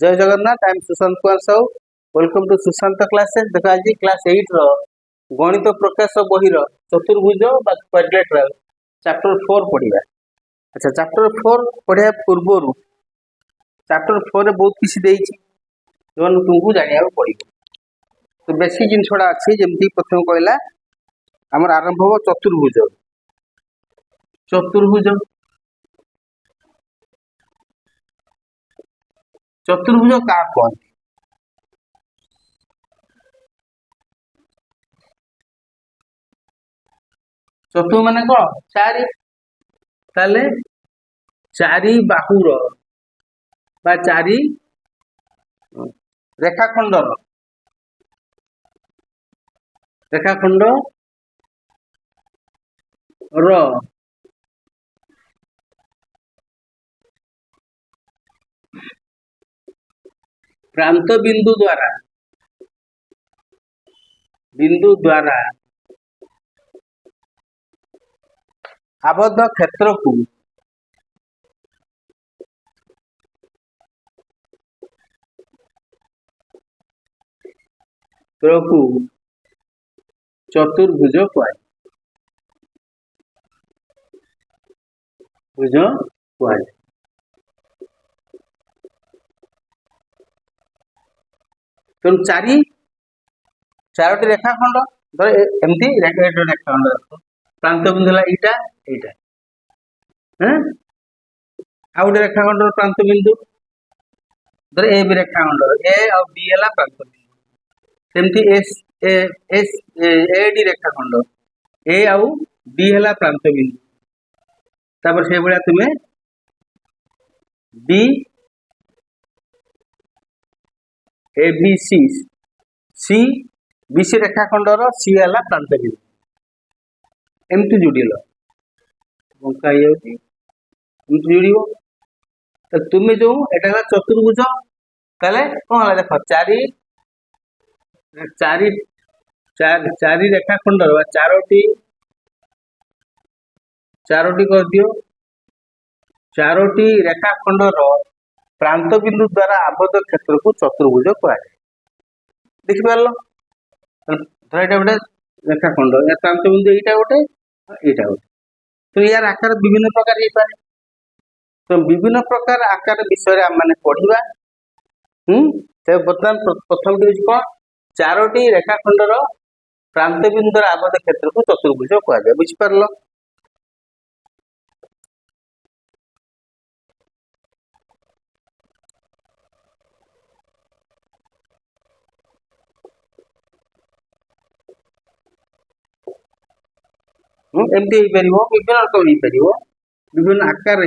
जय Jagannath. I am Sushant Kumar Sahu. Welcome to Sushant classes. देखो आज क्लास 8 रो गणित प्रकाश बहिर चतुर्भुज बा क्वाड्रिलेटरल चैप्टर 4 पढ़िबा। अच्छा, चैप्टर 4 पढ़िया पूर्व चैप्टर 4 रे बहुत किसी देइछि जो तुमको जानिया पड़िबो। तो बेसिक जिनसडा अछि जेमती प्रथम कहला हमर आरंभ हो चतुर्भुज। चतुर्भुज चतुर्भुज का कहते? चतुर्भुज माने कौन? चारि। ताले चारि बाहुर बा चारि रेखाखंड रो प्रांत बिंदु द्वारा आबद्ध क्षेत्र को चतुर्भुज कहुए। तेणु चारोटी रेखाखंड धर एमती रेखाखंड प्रांत बिंदु है एटा आ गोटे रेखाखंड प्रांत बिंदु धर ए भी रेखाखंड ए और बी है प्रांत बिंदु। सेमती ए डी रेखाखंड ए आउ बी है प्रांत बिंदु। तापर से भाया तुम्हें B A B C B C रेखाखंडर सी है प्रांत बिंदु। एमती जोड़िल बंका जोड़ तुम्हें जो एटा चतुर्भुज ताले कौन है देख चारि चारि चारि रेखाखंड चारोटी कर दियो। चारोटी रेखाखंडर प्रांत बिंदु द्वारा आबद्ध क्षेत्र को चतुर्भुज कहुए। देखिपार धर ये गोटे रेखाखंड या प्रांत बिंदु यहाँ गोटे तो यार आकार विभिन्न प्रकार हो पाए। तो विभिन्न प्रकार आकार विषय आम मैंने पढ़ा। बर्तमान प्रथम कौन चारोटी रेखाखंडर प्रांत बिंदु द्वारा आबद्ध क्षेत्र को चतुर्भुज कहुए। बुझिपार एमती विभिन्न रकम विभिन्न आकार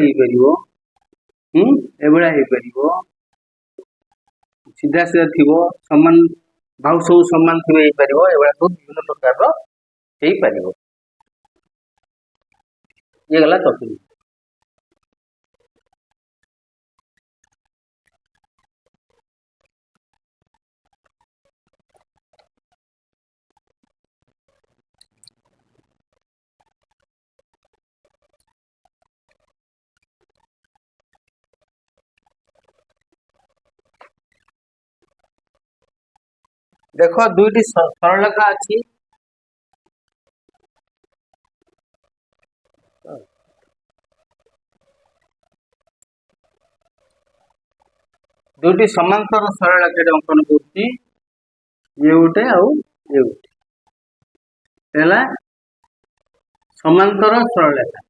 सीधा सीधा थी समान भाव सब समान थी सब विभिन्न प्रकार ये गला चतुर्भुज। देख दुईटी सरलरेखा अच्छी दुईटी समांतर सरलरेखा अंकन कर गोटे समांतर सरलरेखा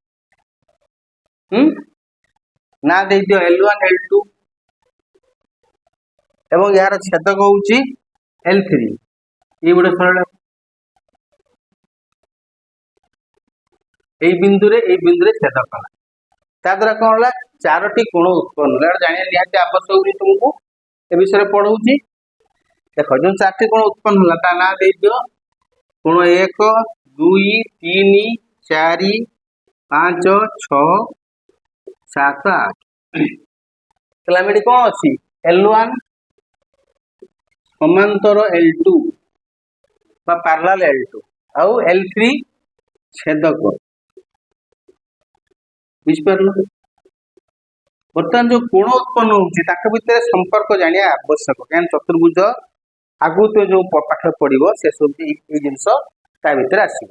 ना दे दियो L1 L2 एवं यार छेदक होउची L3 ये गोटे सरल बिंदु छेद कला द्वारा कौन है चारोटी कोण उत्पन्न जाना निहाती आवश्यक तुमको ए विषय पढ़ाऊँगी। देख जो चारोटी कोण उत्पन्न है ता ना दे दियो कोण 1 2 3 4 5 6 7 8 कौन अच्छी L1 समांतर L2 बा पैरेलल L2 आउ L3 छेदक। बुझिपार बर्तमान जो कोण उत्पन्न होती भितर संपर्क जानिया आवश्यक क्या चतुर्भुज आगु तो जो पाठ पड़ो से सब ये जिनस ता भितर आसो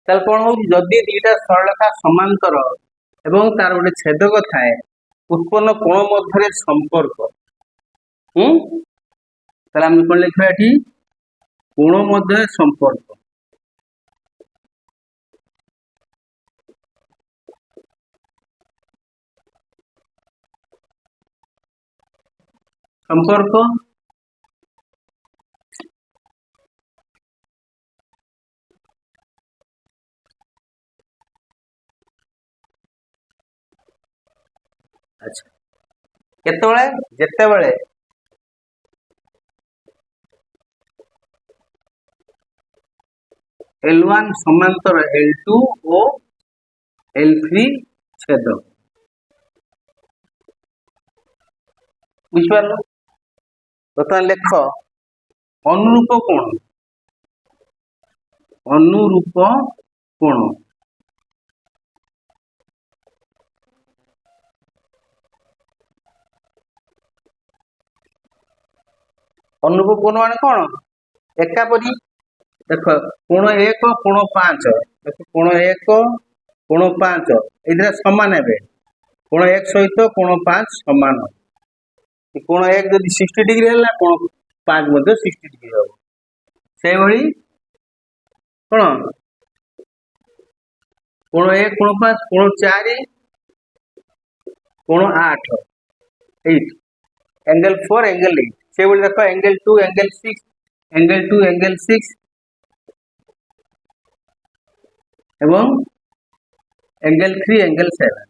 कौन हो जदि दीटा सरलरेखा समांतर एवं तार गोटे छेदक थाए उत्पन्न कोण मध्य संपर्क आम कौन लिखा ये कोण मध्य संपर्क संपर्क अच्छा केतबेले जेतेबेले L1 समांतर L2 और L3 छेदक बुझिपार बर्तमान लेख अनुरूप कोण अनुरूप कोण माने कौन एकापरी देख कोण 1 कोण 5 देख कोण 1 कोण 5 ए सामान हे कोण 1 सहित कोण 5 सामान कोण 1 जदि 60 डिग्री है कोण 5 मध्य 60 डिग्री हम से भली कौन कोण 1 कोण 5 कोण 4 कोण 8 8 एंगल 4 एंगल 8 से भली देख एंगल 2 एंगल 6 एंगल 2 एंगल 6 एवं एंगल 3 एंगल 7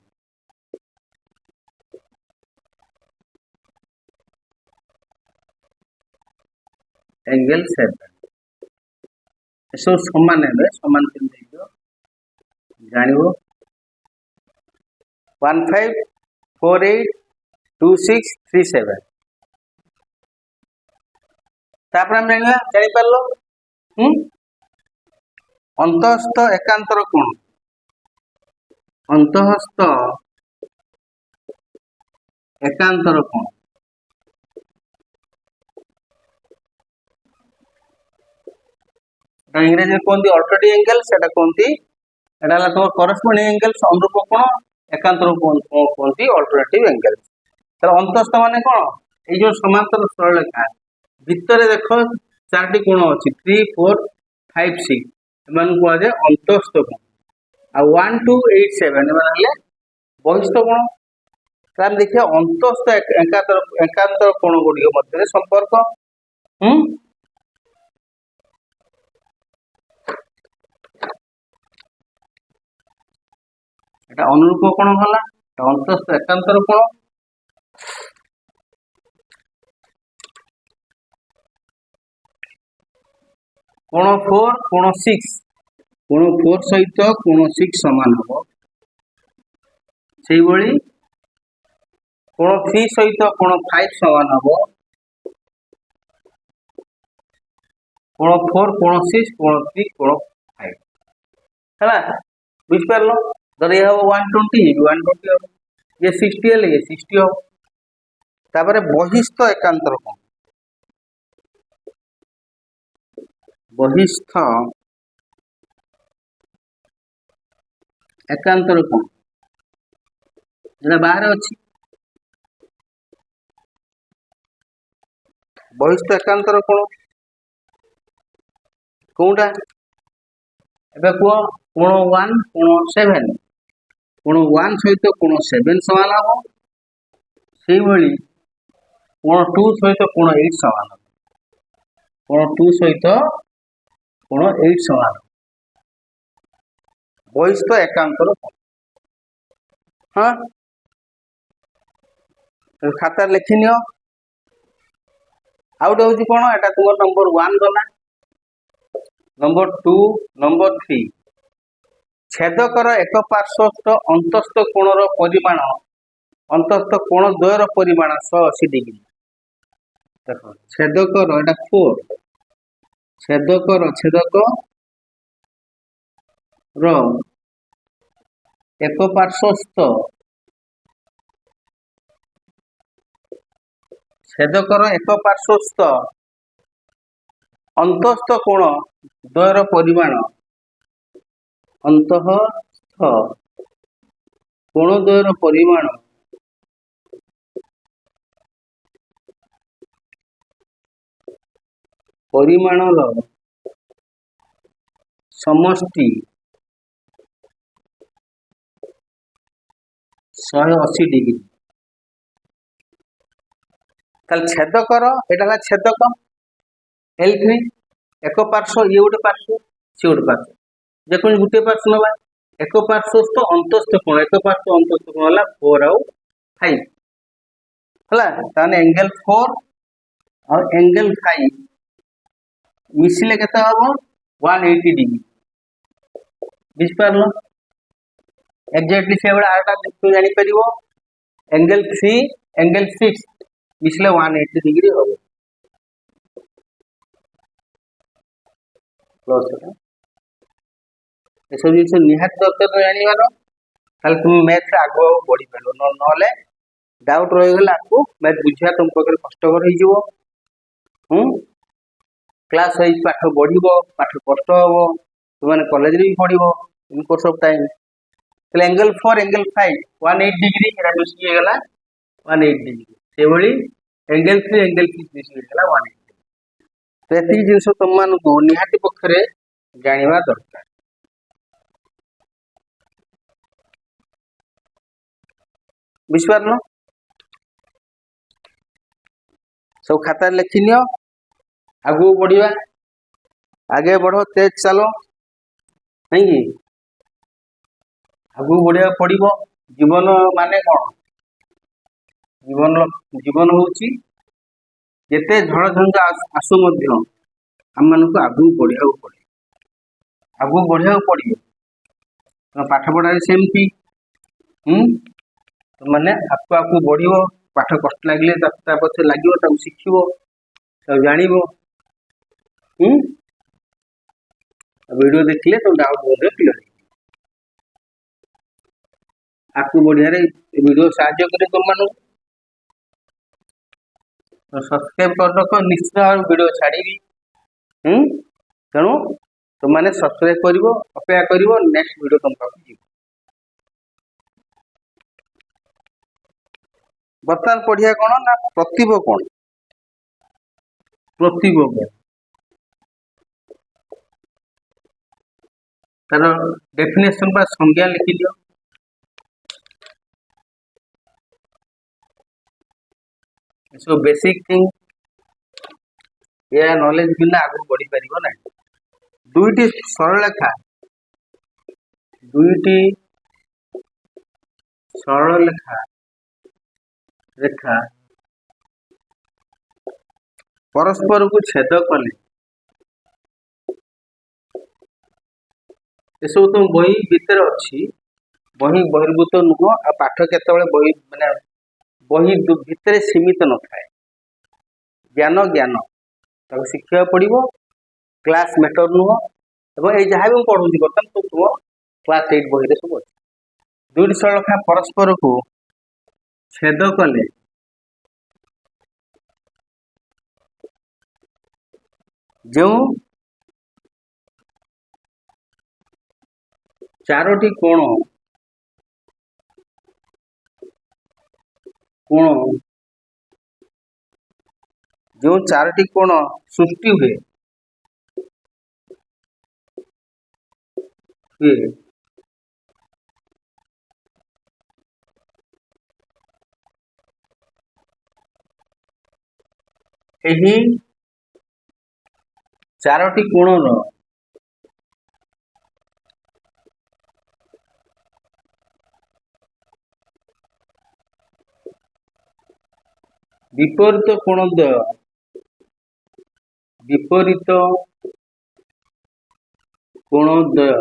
एंगल 7 सब समान है समान जानिबो 15482637 तापर हम जानि पारलो अंतःस्थ एकांतर कोण अंतःस्थ एकांतर कोण इंग्रेजी में कहते अल्टरनेटिव एंगल से कहती तुम करस्पॉन्डिंग एंगल्स अनुरूप कोण एकांतर कहती अल्टरनेटिव एंगल अंतःस्थ माने कौन ये जो समांतर सरलरेखा भितर देख 4टी कोण अच्छी 3 4 5 6 एम कहुए अंतःस्थ कोण आ 1 2 8 7 एम बहिस्थ कोण तार देखिए अंतःस्थ एकांतर कोण गुड़िक मध्य संपर्क एटा अनुरूप कोण भला अंतःस्थ एकांतर कोण कोण 4 कोण 6 कोण 4 सहित कोण 6 समान हम से भली कोण 3 सहित कोण 5 समान हम कोण 4 कोण 6 कोण 3 कोण 5 है बुझिपार धर ये हम 120 120 हम ये 60 है ये 60 हम तापर बहिस्थ एकांतर कोण बहिस्थ एकांतर कोण बाहर अच्छी बहिस्थ एकांतर कोण कौटा एबे कह कोण 1 कोण 7 कोण 1 सहित कोण 7 समान हम से भली कोण 2 सहित कोण 8 समान कोण 2 सहित कोण 8 समान बहिस्थ एकांतर कोण हाँ खाता लिखि नियो आउट हूँ कौन एटा तुम नंबर 1 गला नंबर 2 नंबर 3 छेदकर एक पार्श्वस्थ अंतस्थ कोणर परिमाण अंतस्थ कोण द्वयर परिमाण 180 डिग्री देख छेदकर एटा 4 छेदक ର ଏକ ପାର୍ଶ୍ୱସ୍ଥ ଛେଦକର ଏକ ପାର୍ଶ୍ୱସ୍ଥ ଅନ୍ତଃସ୍ଥ କୋଣ ଦ୍ୱୟର ପରିମାଣ ଅନ୍ତଃସ୍ଥ କୋଣ ଦ୍ୱୟର ପରିମାଣର ସମଷ୍ଟି 180 डिग्री। ताले छेदकर एटा ला छेदक L3 एक पार्श्व ये गोटे पार्श्व से गोटे पार्श्व देखो गोटे पार्श्व नला एक पार्श्वस्थ अंतस्थ कोण एक पार्श्व अंतस्थ कोण होला 4 आउ 5 हला ताने एंगल 4 और एंगल 5 मिसिले केता हबो 180 डिग्री बुझ पारलो एग्जैक्टली से बड़ा आटा तू जानि परिबो एंगल 3 एंगल 6 मिसले 180 डिग्री हो प्लस ये सब जिस निहात दरकार जानिबार ताले तुम मैथ आगो बढ़ी पारो नले डाउट रही गला आपको मैथ बुझिया तुम पकड़ कष्टकर हो जिवो क्लास वाइज पाठ बढ़िबो पाठ कष्ट हबो तुम कॉलेज रे भी पढ़िबो इन कोर्स ऑफ टाइम तो एंगल 4 एंगल 5 180 डिग्री एरा मिसी गला 180 डिग्री से भली एंगल 3 एंगल 6 मिसी गला 180 तो एती जिंस तुम मान को निहाती पखरे जानिबा दरकार विश्वास न सब खाता लिखि नियो आगु बढ़िया आगे बढ़ो तेज चलो नहीं कि आगु बढ़िया पड़ो जीवन माने कौन जीवन जीवन होची जेते झड़ झंझा आसु मध्य हम मान को आगु बढ़िया पड़े आगु बढ़िया पड़ो पाठ पढ़ा सेमती तो माने आपको आपको बढ़ियो पाठ कष्ट लगे पछे लगे शिखिबो सब जानिबो वीडियो देखले तो डाउट बोले क्लियर आपको बढ़िया रे वीडियो साहाय्य करे तुम मानो तो सब्सक्राइब कर रखो निश्चित वीडियो छाड़ीबी तेणु तुम मैंने सब्सक्राइब करिवो अपेक्षा करिवो नेक्स्ट वीडियो तुम पास जीव बर्तमान पढ़िया कौन ना प्रतिभ कौन प्रतिभ कौन तार डेफिनेशन बा संज्ञा लिखि लियो सो बेसिक थिंग या नॉलेज बिना आगु बढ़ी परिबो ना दुईटी सरल रेखा परस्पर को छेद कले ये सब तुम बही भितर अच्छी बही बहिर्भूत नुह आ पाठ केतबेले बही माने बही भितर सीमित न थाए ज्ञान ज्ञान ताको शिक्षा पड़िबो क्लास मैटर नुह एवं ये जहाँ भी पढ़ुची बर्तमान तो तुम क्लास 8 बही रे सब अच्छी दुईटी सरलरेखा परस्पर को छेद कले जो चारोटी कोण जो चारोटी कोण सृष्टि हुए यही चारोटी कोणर विपरीत कोणद्वय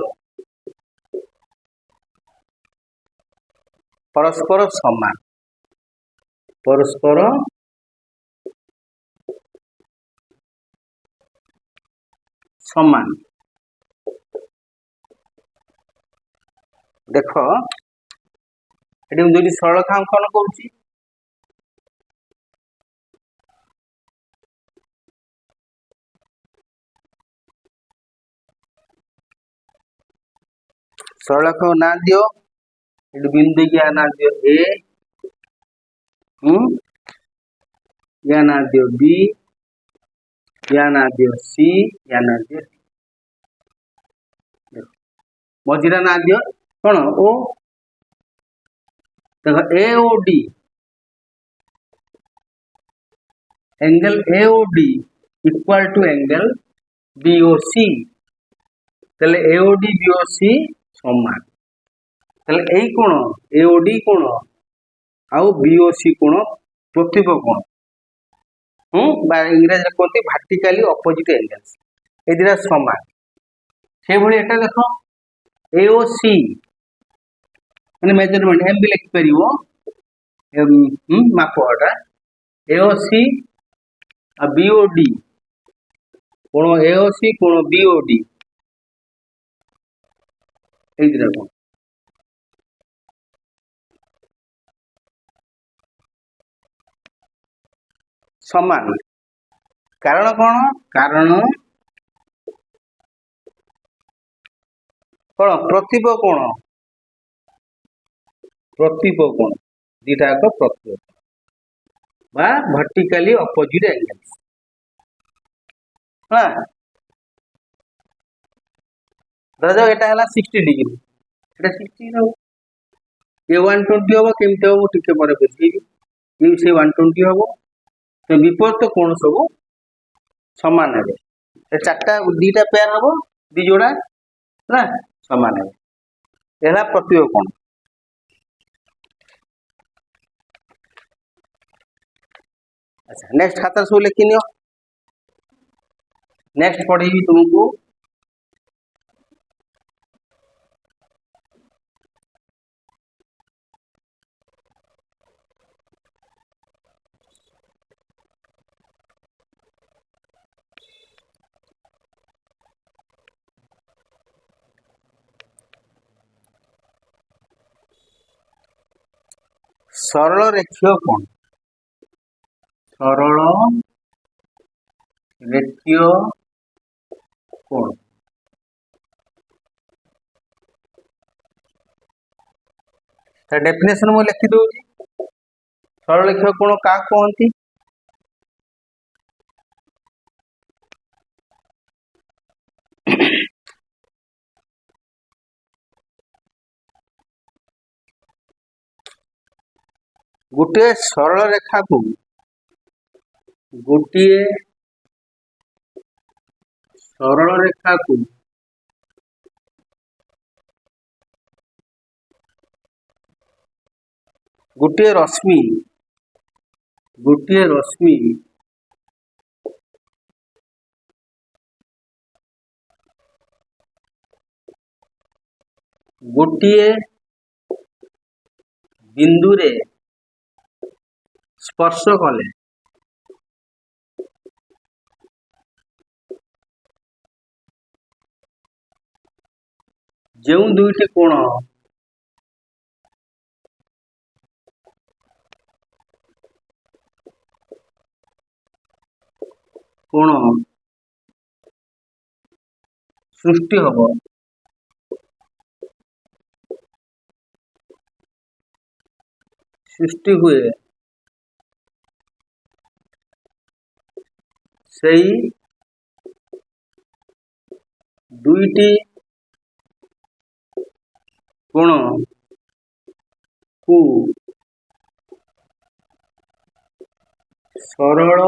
परस्पर समान देख एटी मुझे दुईटी सरलरेखा अंकन करुच्ची सरलरेखा ना दियो ये बिंदु की ना दियो ए या ना दियो बी या ना दियो सी या ना दियो डी मझीरा ना दियो कौन ओ देखो A O D angle A O D equal to angle B O C तेल A O D B O सी समान तेल ए कोण ए ओ डी कोण आउ बी ओ सी कोण प्रतिप कोण इंग्राजी कहते वर्टिकली ऑपोजिट एंगल्स ए दुटा समान से भली एटा देख ए ओ सी माने मेजरमेंट एम भी लिखि परिवो मापटा ए ओ सी आ बी ओ डी कोण ए ओ सी कोण बी ओ डी ए दुटा कोण समान कारण कौन कारण कौन प्रतिप कोण दीटा एक प्रतिप बा वर्टिकली ऑपोजिट एंगल्स हाँ धर एटा हला 60 डिग्री एटा 60 हो ये 120 हो केमते हो टिके पर बुझेबी ये से 120 हो तो विपरीत कोण सब समान है चार्टा दीटा पेयर हम दी जोड़ा ना समान है प्रतिप कोण अच्छा नेक्स्ट खाता सब लिखी नियो नेक्स्ट पढ़ेगी तुमको सरल रेखीय कोण सरल रेखीय कोण डेफिनेशन मु लिखि दूची सरल रेखीय कोण का कहती गोटे सरल रेखा को गोटे सरल रेखा को गोटे रश्मि गोटे बिंदु रे स्पर्श कले जो दुईटी कोण सृष्टि हब सृष्टि हुए सही दुईटी कोण को सरल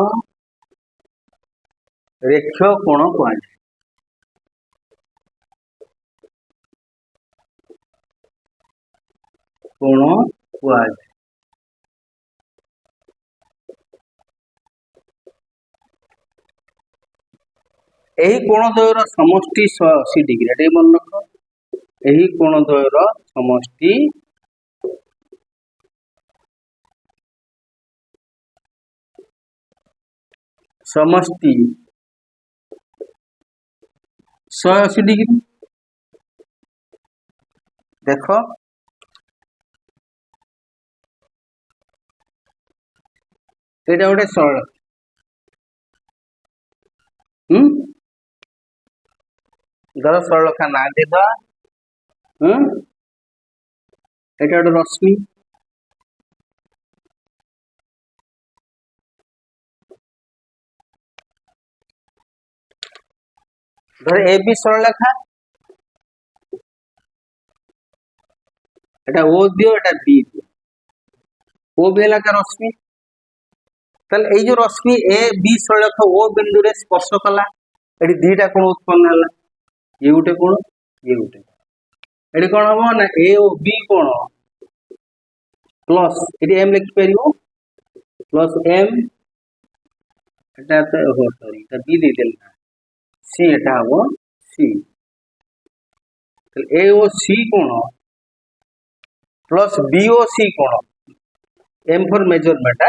रेखीय कोण कह यही कोणद्वयर समष्टि 180 डिग्री एटा मन रख यही कोणद्वयर समष्टि समष्टि 180 डिग्री देख एटा गोटे सरल धर सरलखा ना देदा एटा गोटे रश्मि धर ए बी सरलखा एटा ओ दियो एटा बी दियो ओ बी है रश्मि ताले ए जो रश्मि ए बी सरलख ओ बिंदु रे स्पर्श कला एटी दीटा कोण उत्पन्न हला ये गोटे कोण ये गोटे एटी कोण हबो ना ए ओ बी कोण प्लस एटी एम लिखि परियो प्लस एम एटा तो हो सॉरी एटा बी दे देला सी एटा हबो सी ताले ए ओ सी कोण प्लस बी ओ सी कोण एम फॉर मेजरमेंट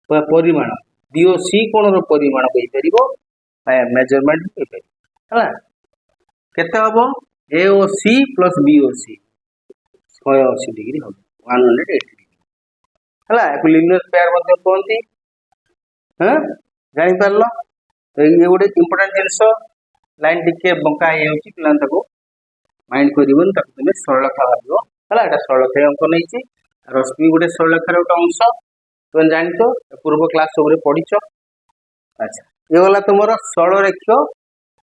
परिमाण बीओसी कोण रो परिमाण कहि परिबो मेजरमेंट कहि परिबो हला केते हबो एओसी प्लस बीओसी 180 डिग्री हबो 180 डिग्री हला लिनियर पेयर मध्ये कोनती हां जानि परलो ये गोटे इंपोर्टेंट जिंस लाइन टिके बंका हे होची पिलान ताको माइंड करिबन ताको तुमे सरल रेखा भाबियो हला एटा सरल रेखा अंक नैची रश्मि गोटे सरल रेखार गोटे अंश तुम जान तो पूर्व क्लास सब पढ़ीच अच्छा ये गला तुम सरल रेखीय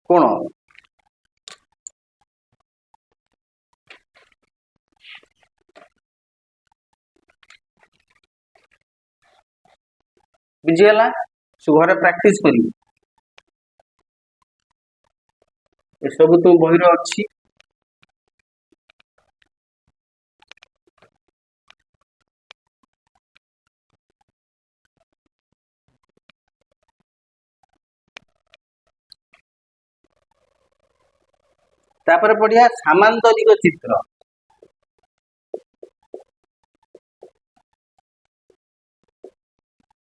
कोण बुझीगला घर प्रैक्टिस करी सब तो बही अच्छी तापर पढ़िया सामांतरिक चित्र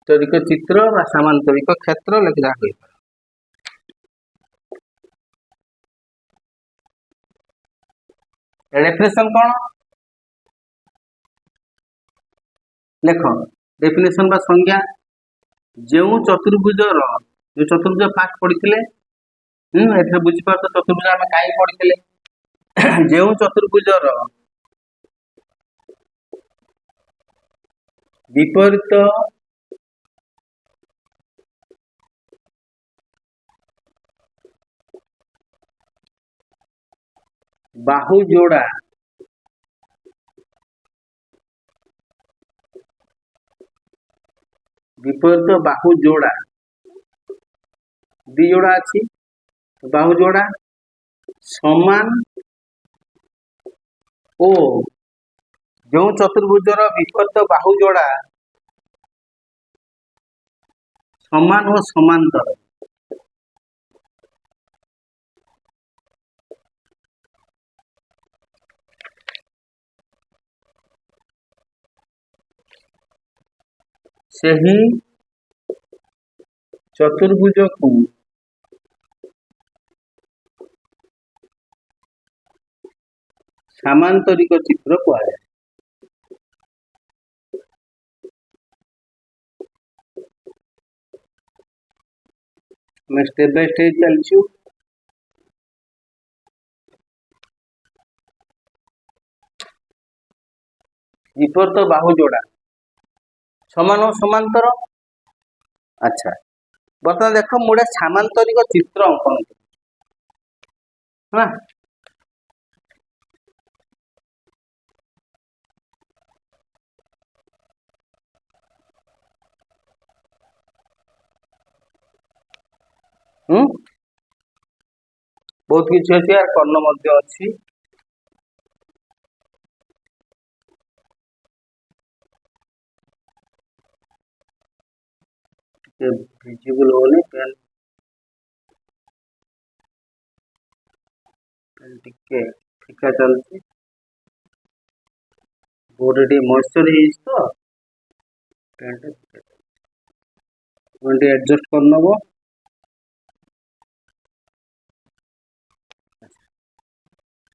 तरिक चित्र बा सामांतरिक क्षेत्र लिखा हुई डेफिनेशन कौन लेख डेफिनेशन बा संज्ञा जो चतुर्भुज जो चतुर्भुज फास्ट पढ़ी एथे बुझी पार तो चतुर्भुज आमे काई पढ़ितले जेउ चतुर्भुजर विपरीत बाहु जोड़ा विपरीत बाहु जोड़ा दी जोड़ा अच्छी बाहु जोड़ा समान ओ जो चतुर्भुजर विपरीत बाहु जोड़ा समान और समांतर से ही चतुर्भुज को सामांतरिक चित्र कहुए मैं स्टेप बाय स्टेप चलछु विपरीत बाहु जोड़ा समान और समांतर अच्छा बर्तमान देख मुझे सामांतरिक चित्र अंकन हाँ बहुत किसी अच्छी यार कर्ण मध्य अच्छी विजिबल होने पेन टिके फीका चलती बोर्ड टी मॉइस्चर तो पेन एडजस्ट कर नब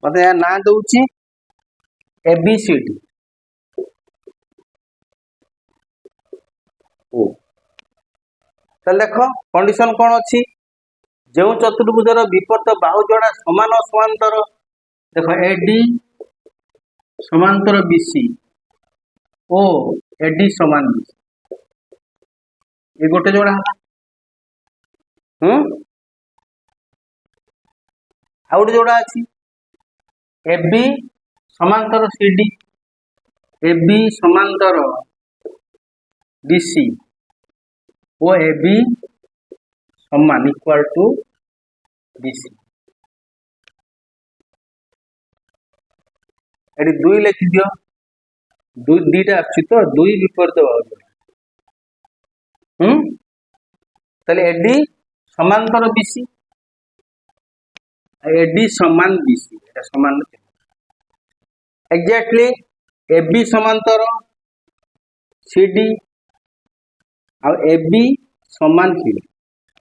मत यार ना दूची ABCD ओ ताले देख कंडीशन कौन अच्छी जो चतुर्भुजर विपरीत बाहु जोड़ा समान समांतर देख AD समांतर BC ओ AD समान BC ये गोटे जोड़ा आ गोटे जोड़ा अच्छी AB समांतर CD AB समांतर BC ओ AB समान इक्वल टू BC एटी दुई लिखि दियो दुईटा आछि तो दुई विपरीत बाहु ताले AD समांतर BC AD समान BC एटा समान एग्जैक्टली AB समांतर CD आ AB समान CD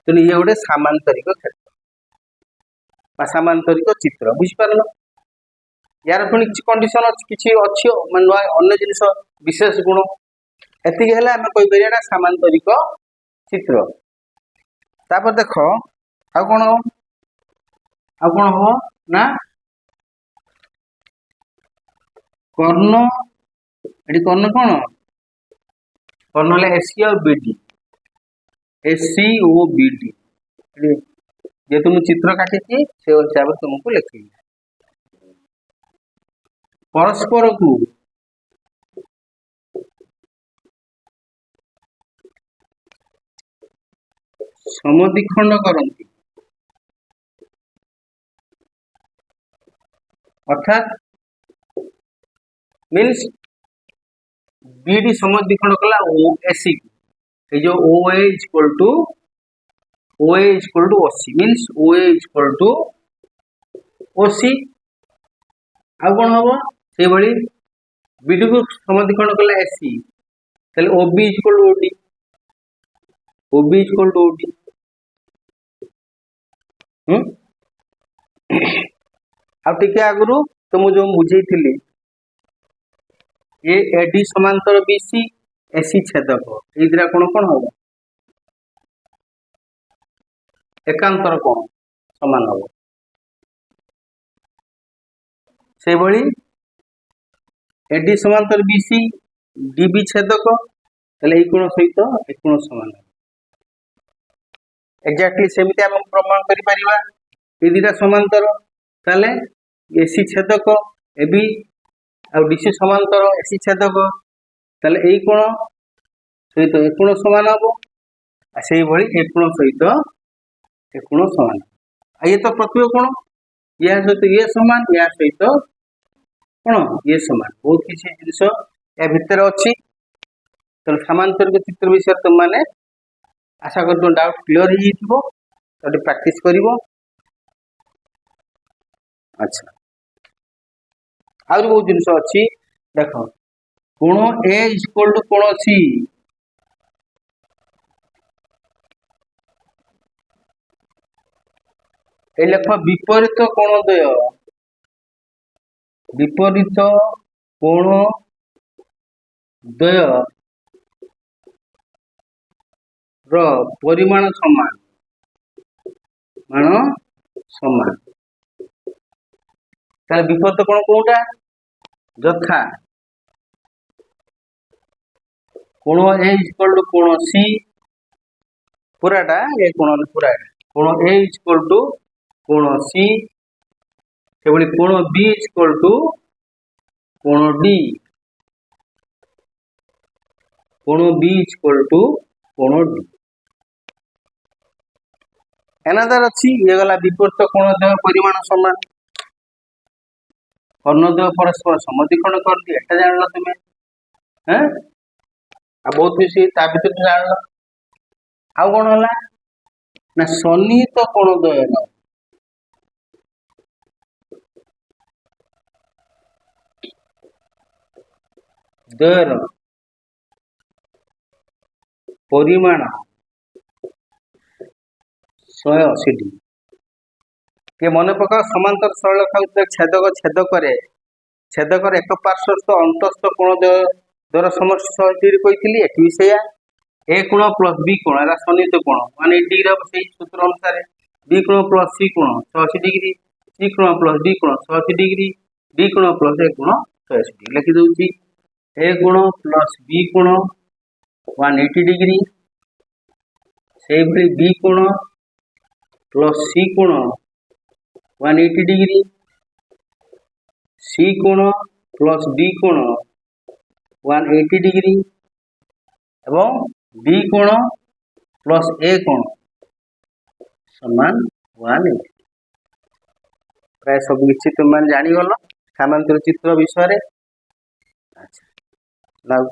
तो ये गोटे सामांतरिक क्षेत्र सामांतरिक चित्र बुझिपार यार पुणी किसी कंडीशन किसी अच्छी नुआ अन्य जिनिस विशेष गुण एति हेले आमे कहि परिया सामांतरिक चित्र तापर देख आ कोन हो ना कर्ण एटी कर्ण कोन कर्ण ले AC और BD SCOBD जे तुम चित्र काटी से हिसाब से तुमको लिखी परस्पर को समद्विखंड करती अर्थात मीन्स BD समद्विखंड कला AC जो OA equal to OC means OA equal to OC आ कौन हम से भली BD को समद्विखंड कला AC ताले OB equal to OD OB equal to OD आ टिके आगुरु तो मु जो बुझे थिली ये AD समांतर BC AC छेदक ये कौन कौन हम एकांतर कौन समान हम से भली AD समांतर BC DB छेदक ताले ए कोण सहित ए कोण समान एक्जेक्टली सेमिति हम प्रमाण करि परिबा ए दिटा समांतर ताले AC छेदक AB आ DC समांतर AC छेदक ताले ए कोण सहित ए कोण समान हम से भली ए कोण सहित ए कोण समान आ ये तो प्रत्यय कोण या सहित ये समान या सहित कोण ये समान बहुत किसी जिनिस या भितर अछि तो समांतरिक चित्र विषय तुम माने आशा कर तुम डाउट क्लियर ही जिवो तो प्रैक्टिस करिवो अच्छा आउर बहुत जिनिस अछि देखो कोण A इक्वल टू कोण C ए लेख विपरीत कोण द्वय विपरीत कोण द्वय रो परिमाण समान मान समान ताले विपरीत कोण कोटा यथा कोण A इक्वल टू कोण C पूराटा ये कोण पूरा कोण A इक्वल टू कोण C केवल कोण B इक्वल टू कोण D कोण B इक्वल टू कोण D एनादर अच्छी ये गला विपरीत कोण द्वय परिमाण समान कर्णद्वय परस्पर समद्विखंड करती एटा जानल तुमे हैं आ बहुत खुशी ता भीतर जानल आ कोन होला ना सन्निहित कोण द्वय न द्वयर परिमाण 180 डिग्री के मन पका समांतर सरल रेखा छेदक छेद करे छेदकर एक पार्श्वस्थ अंतस्थ कोण द्वारा समष्टि 180 कहती एटी भी से ए कोण प्लस बी कोण एरा सन्निहित कोण 180 डिग्री हम से सूत्र अनुसार बी कोण प्लस सी कोण 180 डिग्री सी कोण प्लस डी कोण 180 डिग्री डी कोण प्लस ए कोण 180 डिग्री लिखि दउची ए कोण प्लस बी कोण 180 डिग्री से भली बी कोण प्लस सी कोण 180 डिग्री सी कोण प्लस डी कोण 180 डिग्री एवं डी कोण प्लस ए कोण समान 180 प्राय सब किसी तुम मैंने जानीगल सामांतर चित्र विषय अच्छा नाउ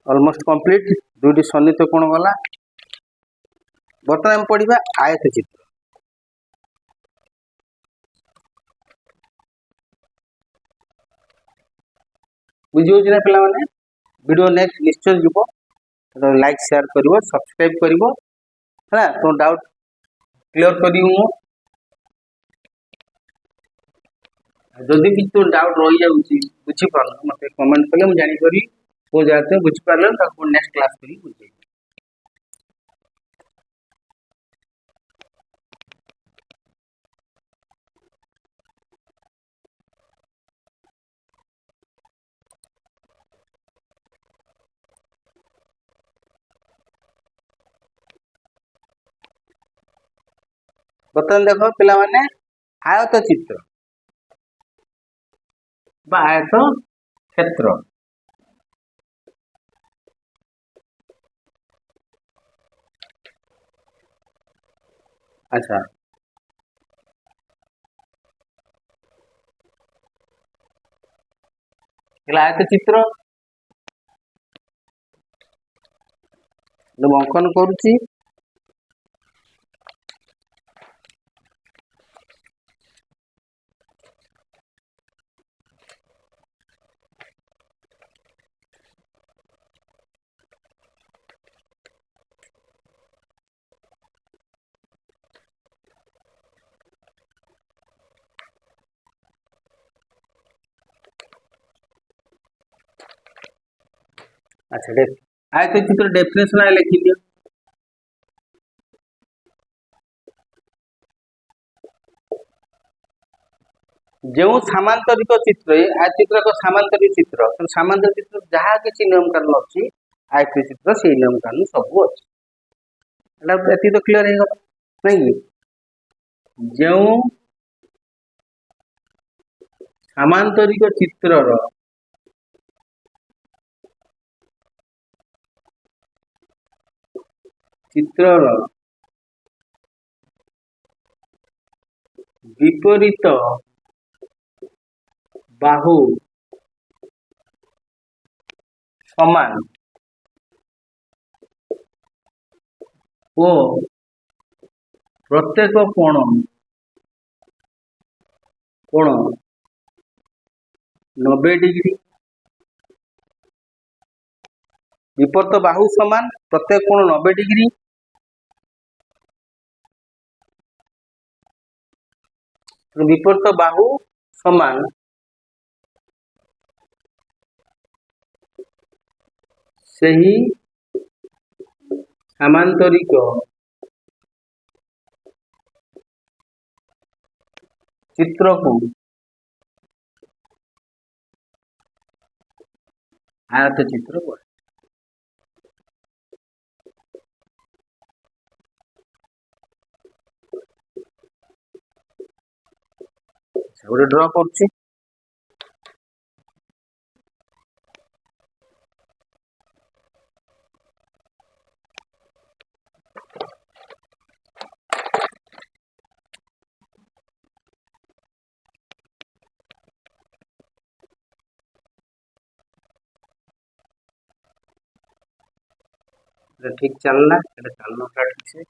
ऑलमोस्ट कंप्लीट दुईटी सन्निहित कोण गला बर्तमान पढ़ा आयत चित्र बुझे ना पिला माने वीडियो नेक्स्ट निश्चय जीव लाइक शेयर करिवो सब्सक्राइब करिवो है तो डाउट क्लियर करी जदि भी तो डाउट रही जाऊँगी बुझी पार मत कमेंट कले मुझे जानीकरी वो जाते बुझी पारे नेक्स्ट क्लास करी बुझे बर्तमान देख पिला माने आयत चित्र बा आयत क्षेत्र अच्छा आयत चित्र अंकन करुच्ची अच्छा आयत चित्र डेफिनेशन आए लिखी दियो जो सामांतरिक चित्र आयत चित्र को सामांतरिक चित्र तो सामांतरिक चित्र जहाँ किसी नियम कानून अच्छी आयत चित्र से नियम कानून सब अच्छी तो क्लियर है नहीं जो सामांतरिक चित्र विपरीत बाहु समान ओ प्रत्येक कोण 90 डिग्री विपरीत बाहु समान प्रत्येक कोण 90 डिग्री विपरीत बाहु समान से ही सामांतरिक चित्र को आयत चित्र को गोटे ड्र कर ठीक चलना चलना ठीक से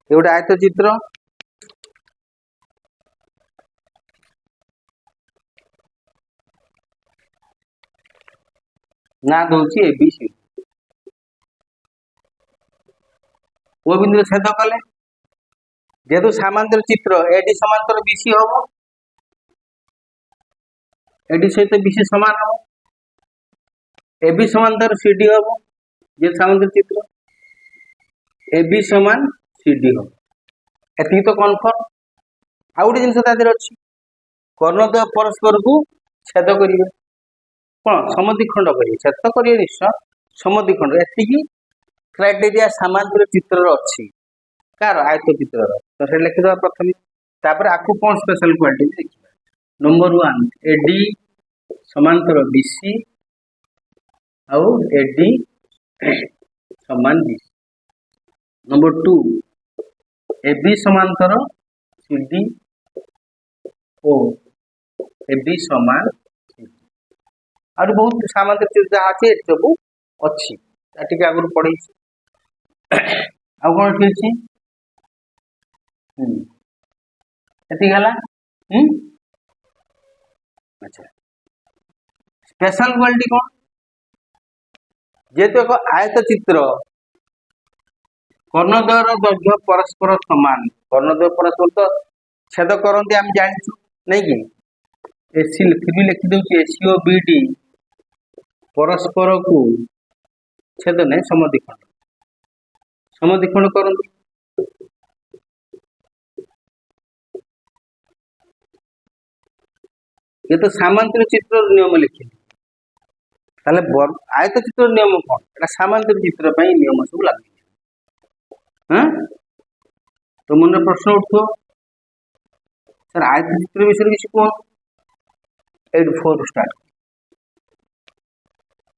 ये गोटे आयत चित्र ना दूसरी एबीसी ओ बिंदु छेद कले जेहेतु सामांतर चित्र एडी समांतर बीसी हम एडी सहित बीसी समान हम एबी समांतर सीडी हम जे सामांतर चित्र एबी समान सीडी हम एति तो कन्फर्म आउ गोटे जिनस अच्छी कर्णद्वय परस्पर को छेद करेंगे कौन समद्विखंड करेंगे छेद तो करेंगे निश्चय समद्विखंड एति क्राइटेरिया सामांतर चित्र अच्छी कार आयत चित्र तो से लिखिद प्रथम तापर आपको कौन स्पेशल क्वालिटी देखिए नंबर 1 एडी समांतर बीसी आउ एडी समान बीसी नंबर 2 एबी समांतर सीडी ओ एबी समान और बहुत सामांतर चित्र जहाँ अच्छे सब अच्छी टे आगुरी पढ़े आ कौन ठीक अच्छी अच्छा स्पेशल क्वालिटी कौन जेहेतु एक आयत चित्र कर्णद्वयर दैर्घ्य परस्पर समान कर्णद्वय परस्पर तो छेद करते आम जाचु नहीं कि एसी फिर भी लिखिदे एसीओ बीडी परस्पर को छेद नहीं समद्विखंड करते ये तो सामांतर चित्र नियम लिखे आयत चित्र नियम कौन एटा सामांतर चित्र नियम सब लगे हाँ तो मन प्रश्न उठो सर आयत चित्र विषय किसी कौन 8 स्टार्ट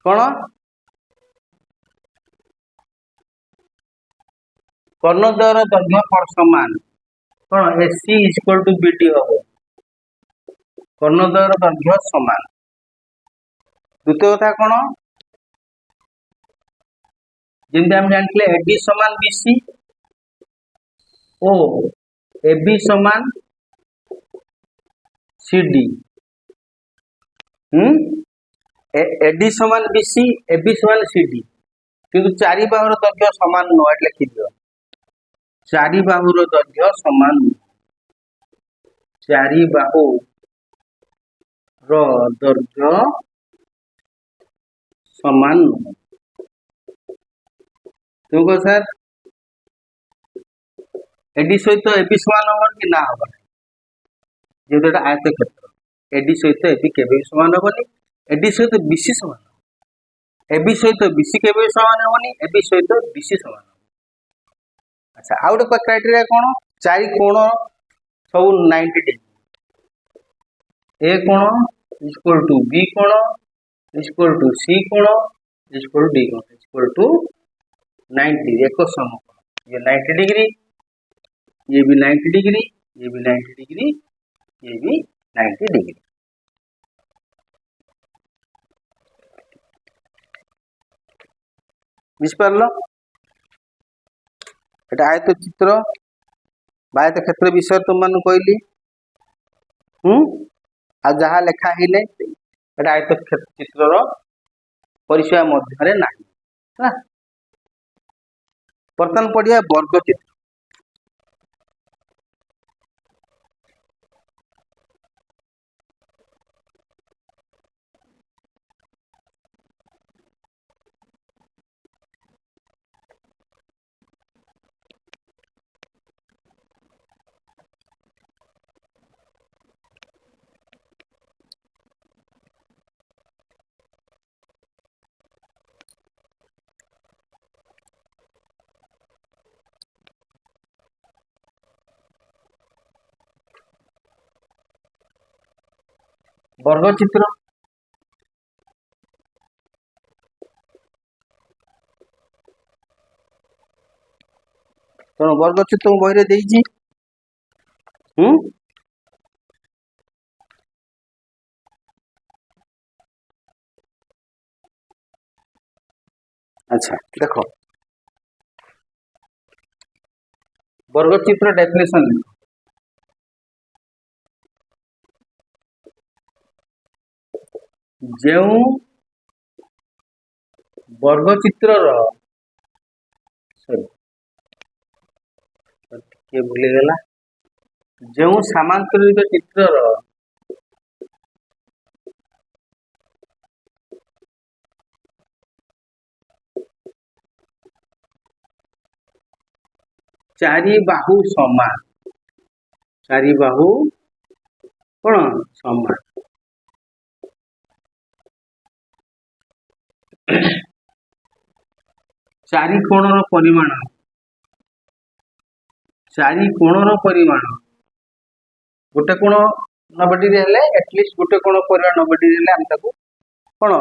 कौन कर्णद्वयर दैर्घ्य पर समान कौन एसी इक्वल टू बीडी हम कर्णद्वयर दैर्घ्य समान द्वितीय कथा कौन जमी आम जानते एडी समान बीसी ओ एबी समान सीडी एडी समान बीसी एबी समान सीडी किंतु चारि बाहुर दैर्घ्य समान नुह लिखि दियो चारि बाहुर दैर्घ्य समान चारि बाहु दैर्घ्य समान नुह क्यों सर एडी सहित एबी समान हम कि ना हम जेहेतु एटा आयत क्षेत्र एडी सहित एबी केबे समान हेनी एडी सहित बीसी समान एबी सहित बीसी केबे समान हेनी एबी सहित बीसी समान अच्छा आउ गोटे क्राइटेरिया कौन चारि कोण सब 90 डिग्री ए कोण इक्वल टू बी कोण इक्वल टू सी कोण इक्वल टू डी कोण इक्वल टू 90 एक समकोण ये 90 डिग्री ये भी 90 डिग्री ये भी 90 डिग्री ये भी 90 डिग्री बुझिपार एटा आयत चित्र आयत क्षेत्र विषय तुम मान कहली आ जहाँ लेखा ही नहीं एटा आयत चित्र परिचय मध्य ना बर्तमान पढ़िया वर्ग चित्र वर्गचित्र तेणु वर्गचित्र बही देजी अच्छा देखो वर्गचित्र डेफिनेशन लिखो जो वर्गचित्र किए भूलीगला जो सामांतरिक चित्रर चारि बाहु समान, चारि बाहु कौन समान, चारि कोणर परिमाण, चारि कोणर परिमाण गोटे कोण 90 डिग्री हेले एटलिस्ट गोटे कोण परिमाण 90 डिग्री हेले हम ताको कोन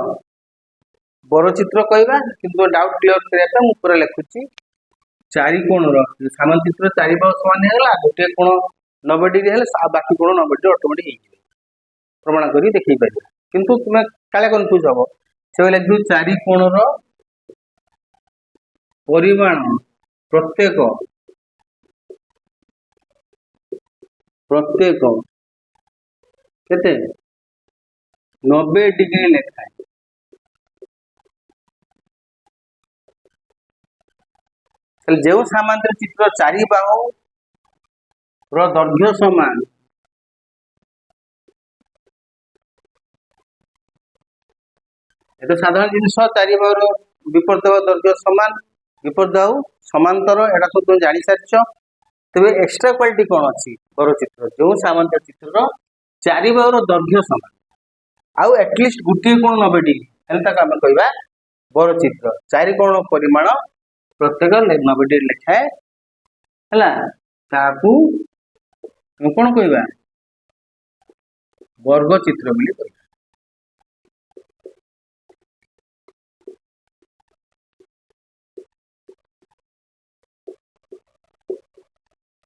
बर चित्र कहबा, किंतु डाउट क्लियर करिया पे मु पूरा लिखुची चारि कोणर सामान चित्र चारि बाहु समान हेला गोटे कोण 90 डिग्री हेले बाकी कोण 90 डिग्री ऑटोमेटिक हे प्रमाण करी देखि पारिबा, किंतु तुमे काले कंफ्यूज हबो से लिखु चारि कोणर परिमाण प्रत्येक प्रत्येक केते 90 डिग्री लेखा है। जो सामांतर चित्र चारि बाहु रो दैर्घ्य समान ये तो साधारण जिनस चारि बाहु विपरीत दैर्घ्य समान विपरीत बाहु समांतर एटा सब तुम जानी सारिछ। तेरे एक्स्ट्रा क्वालिटी कौन अच्छी बर चित्र जो सामांतर चित्र चारि बाहु दैर्घ्य समान आउ एटलिस्ट गोटे कोण 90 डिग्री आम कहवा बर चित्र चारि कोण परिमाण प्रत्येक 90 डिग्री लेखाए है कौन कहवा वर्ग चित्र बोली कहवा।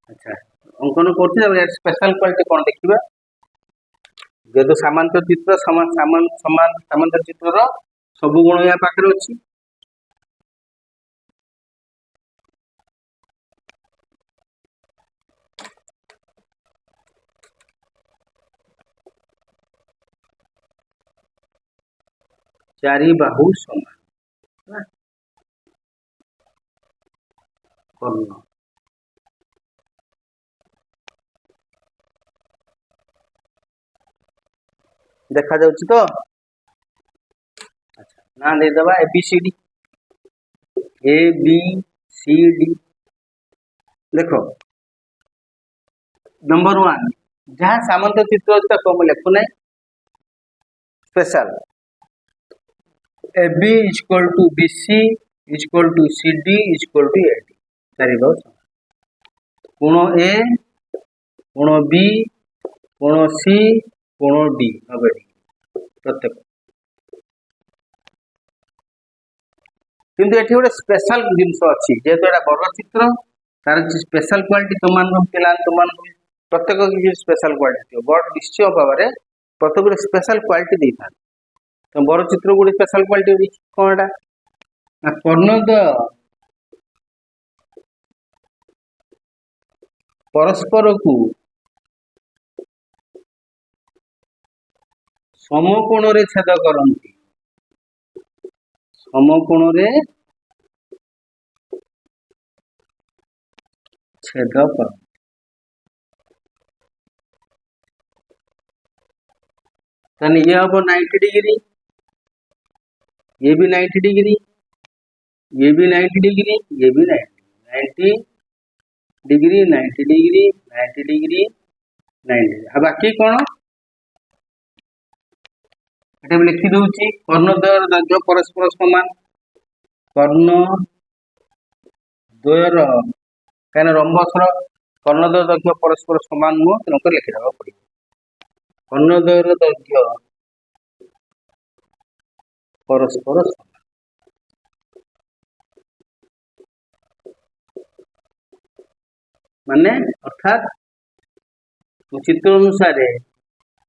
अच्छा अंकन कर स्पेशल क्वालिटी कौन देखिबा जेहेतु सामांतर चित्र समान समान समान सामांतर चित्र सब गुण या पाखरे अछि। चारि बाहु समान कर्ण देखा जाउछि तो। अच्छा ना दे दबा ABCD ABCD देखो नंबर 1 जहाँ सामांतर चित्र अछि तो हम लिखु नै special AB equal to BC equal to CD equal to AD चारि बाहु कोण A कोण B कोण C कोण D 90 डिग्री प्रत्येक किंतु एठी गोटे स्पेशल जिनस अछि जेहेतु एटा वर्ग चित्र तार स्पेशल क्वालिटी तुमान पिला तुमान प्रत्येक किसी स्पेशल क्वालिटी बड़ निश्चय भाव में प्रत्येक स्पेशल क्वालिटी दे था तो बड़ चित्र गोटे स्पेशल क्वालिटी कौन एटा कर्णद्वय परस्पर को समकोण रे छेद करंती समकोण रे छेद कर ये हम 90 डिग्री ये भी 90 डिग्री ये भी 90 डिग्री ये भी 90 डिग्री 90 डिग्री 90 डिग्री 90 अब बाकी कौन ये लिखि दूची कर्णद्वयर दैर्घ्य परस्पर समान कर्ण द्वयर कहीं रंबसर कर्णद्वयर दैर्घ्य परस्पर समान नुह तेणुक लिखिदेवा पड़े कर्णद्वयर दैर्घ्य परस्पर समान माने अर्थात चित्र अनुसार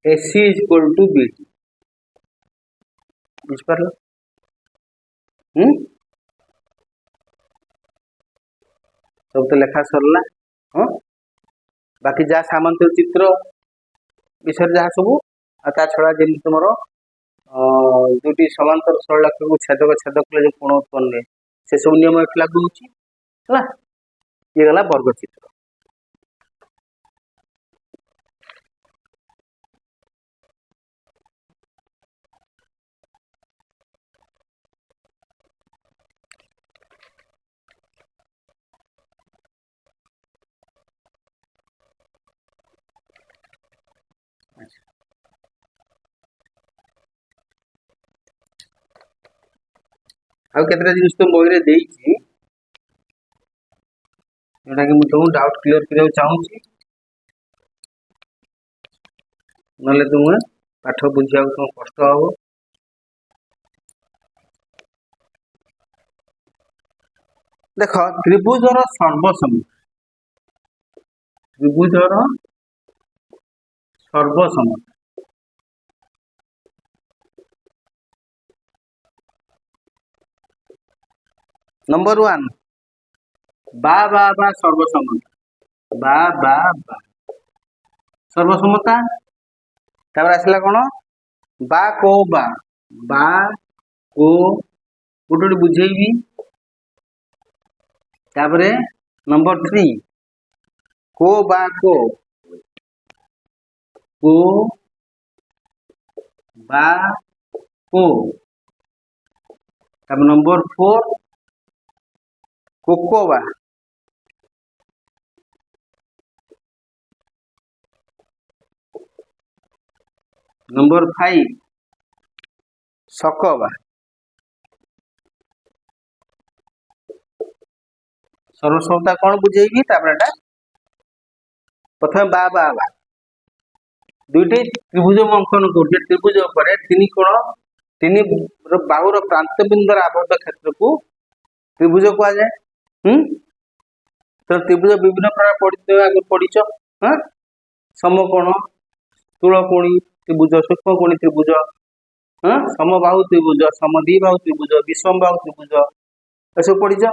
AC इक्वल टू BD बुझपार सब तो लेखा सरला हाँ बाकी जहाँ सामांतर चित्र विषय जहाँ सब ता छड़ा जमी तुम दुटी समांतर सरल को छेदक छेदक जो कोण उत्पन्न से सब नियम लागू ये गला वर्ग चित्र। ଆଉ କେତେଟା ଜିନିଷ ତ ବହିରେ ଦେଇଛି जोटा कि तुम डाउट क्लियर करने चाहूँगी ना तुम पाठ बुझा तुम कष्ट हम। देख त्रिभुजर सर्वसम्मुख त्रिभुजर सर्वसम्मुख नंबर 1 बा बा बा सर्वसम्मत बा बा बा सर्वसम्मता तापर आसला कौन बा को बा को गोटे बुझेबी तापर नंबर 3 को बा को बा को तापर नंबर 4 कोकोबा नंबर 5 सकबा सर्वसम्मता कौन बुझेगी प्रथम बा बा बा दुईटी त्रिभुज अंकन कर त्रिभुज पर तीन कोण तीन बाहुर प्रांत बिंदुर आबद्ध क्षेत्र को त्रिभुज कह जाए। तो त्रिभुज विभिन्न प्रकार पढ़िच हाँ समकोण स्थूलकोणी त्रिभुज सूक्ष्मकोणी त्रिभुज हाँ समबाहु त्रिभुज समद्विबाहु त्रिभुज विषमबाहु त्रिभुज सब पढ़िच।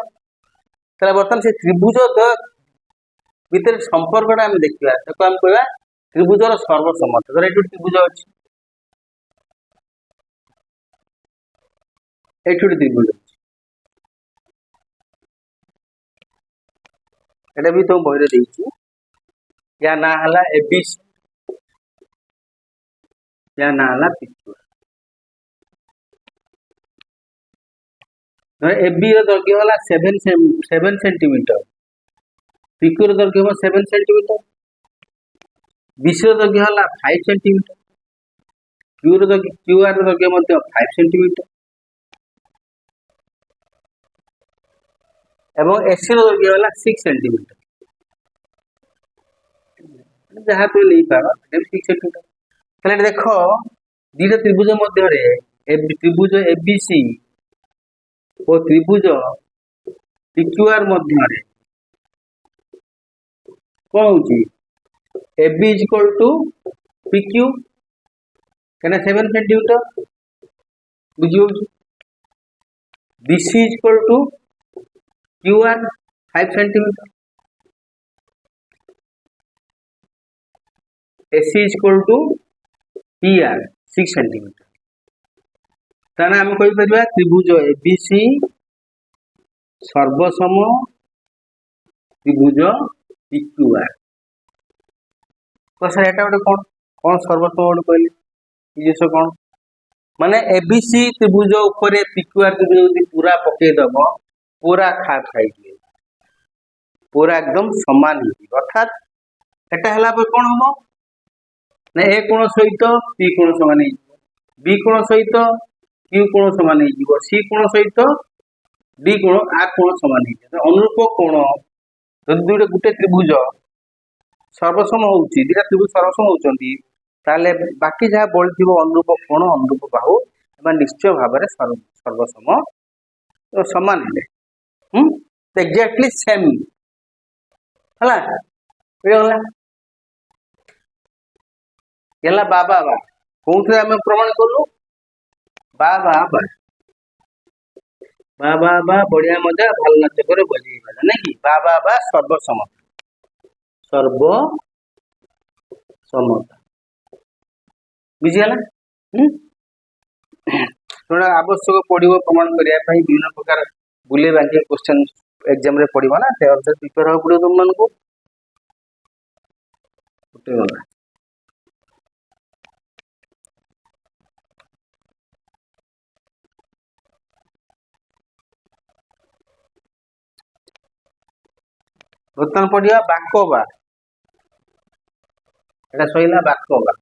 बर्तमान से त्रिभुज भितर संपर्कटा आम देखा आम कह त्रिभुजर सर्वसम्मत धर ये त्रिभुज अच्छी ये त्रिभुज एटा भी तुम बहरे देखी या ना हला एबीसी या ना हला पिक्यू एबी दैर्घ्य हला 7 सेंटीमीटर पिक्यू दैर्घ्य हम 7 सेंटीमीटर बीसी दैर्घ्य हला 5 सेंटीमीटर क्यूआर दैर्घ्य 5 सेंटीमीटर एवं एसी दैर्घ्य हला 6 सेंटीमीटर जहाँ तो नहीं पार 6 सेंटीमीटर देख दीटा त्रिभुज मध्य त्रिभुज एबीसी और त्रिभुज पिक्यूआर मध्य कौन होची AB is equal to PQ कहना 7 सेंटीमीटर बुझी BC is equal to QR 5 centimetre AC is equal to PR 6 centimetre ताना हम कहि परिबा त्रिभुज ABC सर्वसम त्रिभुज PQR तो सर एटा गोटे कौन कौन सर्वसम गोटे कहले जिस कौन माने एबीसी त्रिभुज ऊपर PQR त्रिभुज यदि पूरा पकई दब पूरा खाप खाई पूरा एकदम समान हो अर्थात एटा हला पर कौन हम ना ए कोण सहित पी कोण समान बी कोण सहित क्यू कोण समान हो सी कोण सहित डी कोण आ कोण समान हो अनुरूप कोण जब दुईटा गोटे त्रिभुज सर्वसम होउची दुईटा त्रिभुज सर्वसम होउचंती ताले बाकी जहाँ बड़ी अनुरूप कोण अनुरूप बाहु निश्चय भाव में सर्वसम समान है एक्जाक्टली सेम है बाबा बा कौन आम प्रमाण कलु बाबा बा बाबा बा बढ़िया मजा भल नाच कर बजे नहीं कि बाबा बा सर्वसमता बुझीगला थोड़ा आवश्यक पड़ो प्रमाण करने विभिन्न प्रकार बुले बांकी क्वेश्चन एग्जाम रे पड़ो ना से अनुसार प्रिपेयर हो पड़ो तुम मानक गला बर्तमान पढ़िया बाकबा एटा सहिला बाकबा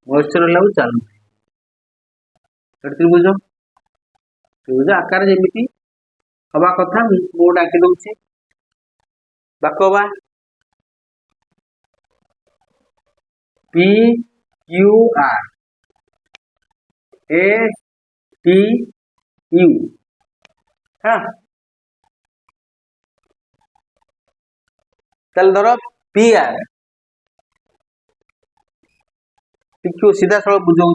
ମଏଶ୍ଚର ହେଲା ଚାଲୁ त्रिभुज त्रिभुज आकार जेमिति हवा कथा मु डाकी दउछि बाकवा P Q R S T U हाँ चल धर पी आर पीक्यू सीधा सरल बुझाऊँ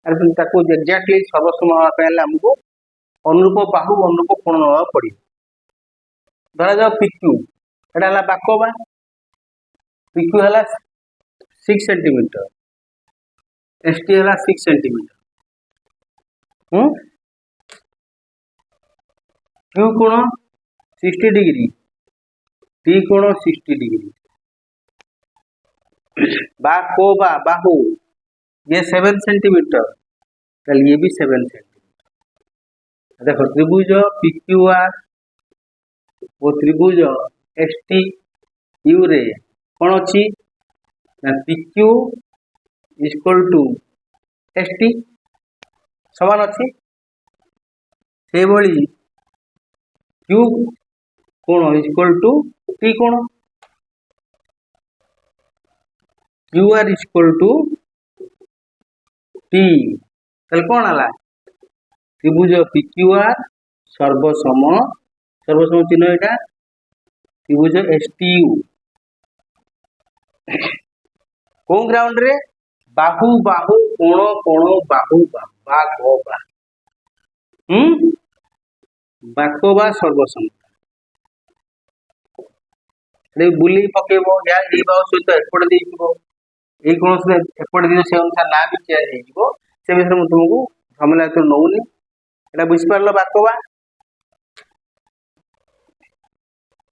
एक्जाक्टली सर्वसम हमको अनुरूप बाहु अनुरूप कोण ना पड़े धरा जाओ पीक्यू एटा बाकवा पीक्यू है 6 सेंटीमीटर एसटी है 6 सेंटीमीटर क्यू कोण 60 डिग्री टी कोण 60 डिग्री बाहु ये 7 सेंटीमीटर चल ये भी 7 सेंटीमीटर देखो त्रिभुज पीक्यूआर वो त्रिभुज एसटी यू रे कौन अच्छी पीक्यू इक्वल टू एसटी समान अच्छी से भली क्यू कोण इक्वल टू टी कोण Q R equal to T कौन है त्रिभुज पीक्यूआर सर्वसम चिन्ह यहाँ त्रिभुज एसटीयू कौन ग्राउंड रे बाहु बाहु कोण कोण बाहु बाकवा सर्वसम बुले पकेब या बाहु सहित एपटे देव ये कौन एपटे दिन से अनुसार ना भी चेंज हो से विषय में तुमको झमेला तो नौनी एटा बुझिपार बाकवा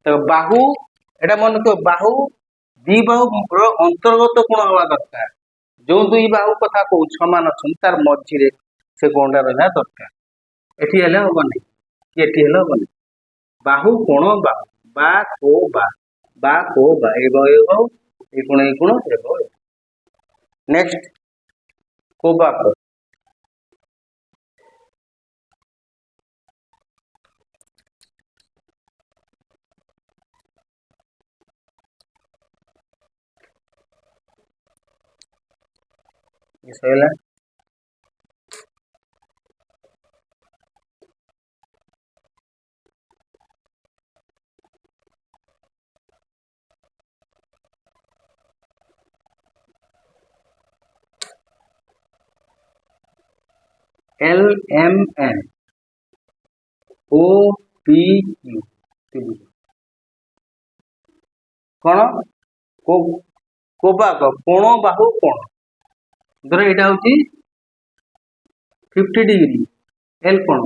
तो बाहु एटा मन को बाहु दी बाहु अंतर्गत कोण हवा दरकार जो दुई बाहु कथा कहूँ समान अच्छा तार मझी से कोणटा रहा दरकार एटी हेले हेनी कि एटी हेले हेनी बाहु कोण बाहु बा को बा ए बाहु ये कोण ए बाहु नेक्स्ट कोबाक ये सही है L M N O P Q त्रिभुज कौन कोबाक कोण बाहु कोण धर यहाँ हूँ 50 डिग्री एल कोण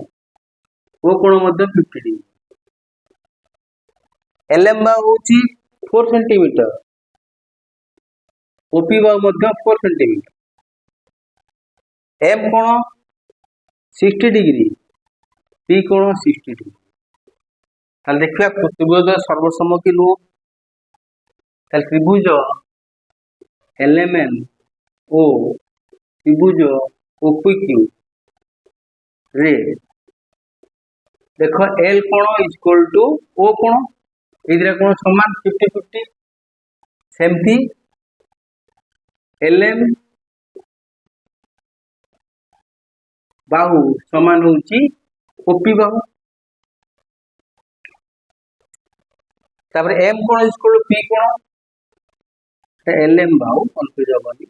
ओ कोण 50 डिग्री एल एम बाहु हूँ 4 सेंटीमीटर ओपी बाहु 4 सेंटीमीटर एम कोण 60 डिग्री टी कोण 60 डिग्री ताल देखिए त्रिभुज सर्वसम कि नु त्रिभुज एलएमएन ओ त्रिभुज ओपीक्यू रे देख एल कोण इक्वल टू ओ कोण ये कोण समान 50-50 सेमती एलएम बाहु समान होची ओपी बाहु तापर एम कोण इक्वल पी कोण एलएम बाहु कंफ्यूज होबनी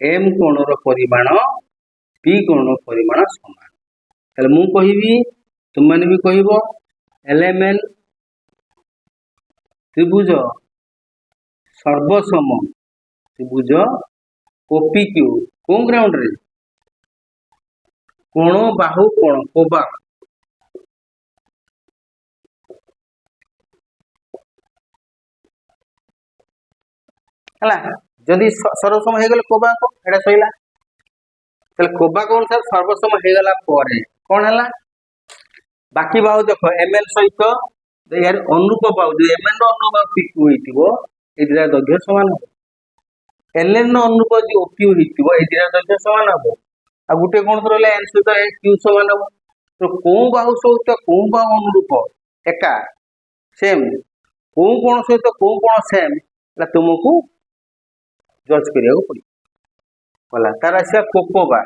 एम कोण रो परिमाण पी कोण रो परिमाण समान तले मु कहिबी तुम माने भी कहिबो एलएमएन त्रिभुज सर्वसम त्रिभुज ओपीक्यू कोन ग्राउंड रे कोण बाहु कोण कोबाक है जदि सर्वसम हो गले कोबाक एटा सईला तले कोबाक अनुसार सर्वसम हो गला परे कोन हला बाकी बाहु देखो एमएल सहित यार अनुरूप बाहु जो एमएल रो अनुरूप बाहु पिक होइतिबो ए दिरा दग्य समान हो एलएन अनुरूप जो ओक्यू हिथिबो ए दिरा दৈर्घ्य समान हबो आ गुटे कोण तो रहला एन सहित ए क्यू समान हबो तो को बाहु सहित को बाहु अनुरूप एका सेम को कोण सहित को कोण सेम ला तुमको जज करिया पड़ी बोला तार आसिया कोकोबा